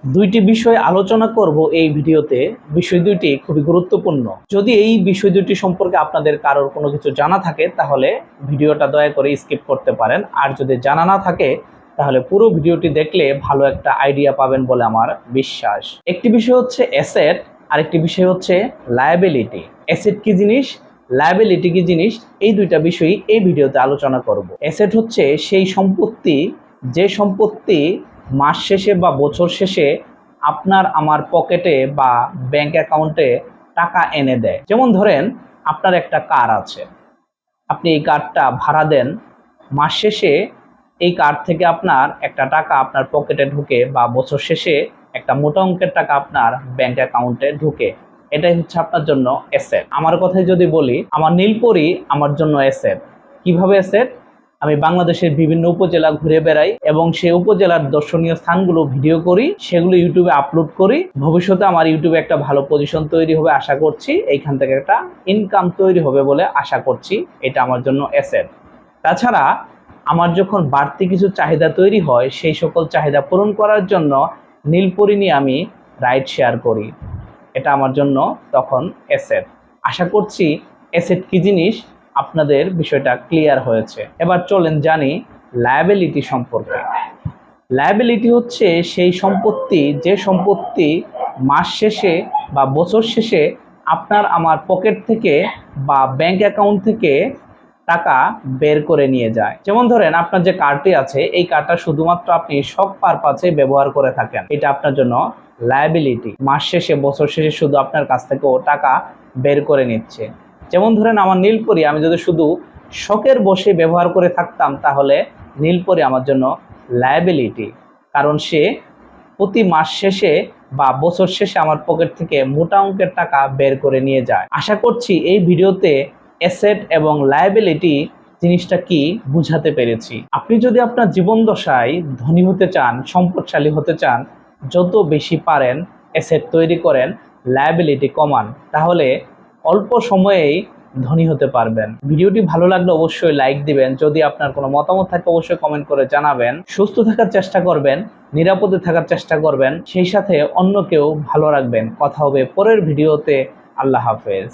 দুইটি বিষয় আলোচনা করব এই ভিডিওতে। বিষয় দুইটি খুবই গুরুত্বপূর্ণ। যদি এই বিষয় দুইটি সম্পর্কে আপনাদের কারোর কোনো কিছু জানা থাকে তাহলে ভিডিওটা দয়া করে স্কিপ করতে পারেন, আর যদি জানা না থাকে তাহলে পুরো ভিডিওটি দেখলে ভালো একটা আইডিয়া পাবেন বলে আমার বিশ্বাস। একটি বিষয় হচ্ছে অ্যাসেট, আরেকটি বিষয় হচ্ছে লায়াবিলিটি। অ্যাসেট কি জিনিস, লায়াবিলিটি কি জিনিস, এই দুইটা বিষয়ই এই ভিডিওতে আলোচনা করব। অ্যাসেট হচ্ছে সেই সম্পত্তি, যে সম্পত্তি মাস শেষে বা বছর শেষে আপনার আমার পকেটে বা ব্যাংক অ্যাকাউন্টে টাকা এনে দেয়। যেমন ধরেন আপনার একটা কার আছে, আপনি এই কারটা ভাড়া দেন, মাস শেষে এই কার থেকে আপনার একটা টাকা আপনার পকেটে ঢুকে বা বছর শেষে একটা মোটা অঙ্কের টাকা আপনার ব্যাংক অ্যাকাউন্টে ঢুকে। এটাই হচ্ছে আপনার জন্য অ্যাসেট। আমার কথাই যদি বলি, আমার নীলপরি আমার জন্য অ্যাসেট। কিভাবে অ্যাসেট? আমি বাংলাদেশের বিভিন্ন উপজেলা ঘুরে বেড়াই এবং সেই উপজেলার দর্শনীয় স্থানগুলো ভিডিও করি, সেগুলো ইউটিউবে আপলোড করি। ভবিষ্যতে আমার ইউটিউবে একটা ভালো পজিশন তৈরি হবে আশা করছি, এইখান থেকে একটা ইনকাম তৈরি হবে বলে আশা করছি। এটা আমার জন্য অ্যাসেট। তাছাড়া আমার যখন বাড়তি কিছু চাহিদা তৈরি হয়, সেই সকল চাহিদা পূরণ করার জন্য নীলপরি নিয়ে আমি রাইড শেয়ার করি। এটা আমার জন্য তখন অ্যাসেট। আশা করছি অ্যাসেট কি জিনিস আপনাদের বিষয়টা ক্লিয়ার হয়েছে। এবার চলেন জানি লায়াবিলিটি সম্পর্কে। লায়াবিলিটি হচ্ছে সেই সম্পত্তি, যে সম্পত্তি মাস শেষে বা বছর শেষে আপনার আমার পকেট থেকে বা ব্যাংক অ্যাকাউন্ট থেকে টাকা বের করে নিয়ে যায়। যেমন ধরেন আপনার যে কার্ডটি আছে, এই কার্ডটা শুধুমাত্র আপনি শখ পারপাসে ব্যবহার করে থাকেন, এটা আপনার জন্য লায়াবিলিটি। মাস শেষে বছর শেষে শুধু আপনার কাছ থেকে ও টাকা বের করে নিচ্ছে। যেমন ধরেন আমার নীলপরি, আমি যদি শুধু শখের বসে ব্যবহার করে থাকতাম তাহলে নীলপরি আমার জন্য লায়াবিলিটি, কারণ সে প্রতি মাস শেষে বা বছর শেষে আমার পকেট থেকে মোটা অঙ্কের টাকা বের করে নিয়ে যায়। আশা করছি এই ভিডিওতে অ্যাসেট এবং লায়াবিলিটি জিনিসটা কি বুঝাতে পেরেছি। আপনি যদি আপনার জীবন দশায় ধনী হতে চান, সম্পদশালী হতে চান, যত বেশি পারেন অ্যাসেট তৈরি করেন, লায়াবিলিটি কমান, তাহলে অল্প সময়েই ধনী হতে পারবেন। ভিডিওটি ভালো লাগলে অবশ্যই লাইক দিবেন। যদি আপনার কোনো মতামত থাকে অবশ্যই কমেন্ট করে জানাবেন। সুস্থ থাকার চেষ্টা করবেন, নিরাপদে থাকার চেষ্টা করবেন, সেই সাথে অন্যকেও ভালো রাখবেন। কথা হবে পরের ভিডিওতে। আল্লাহ হাফেজ।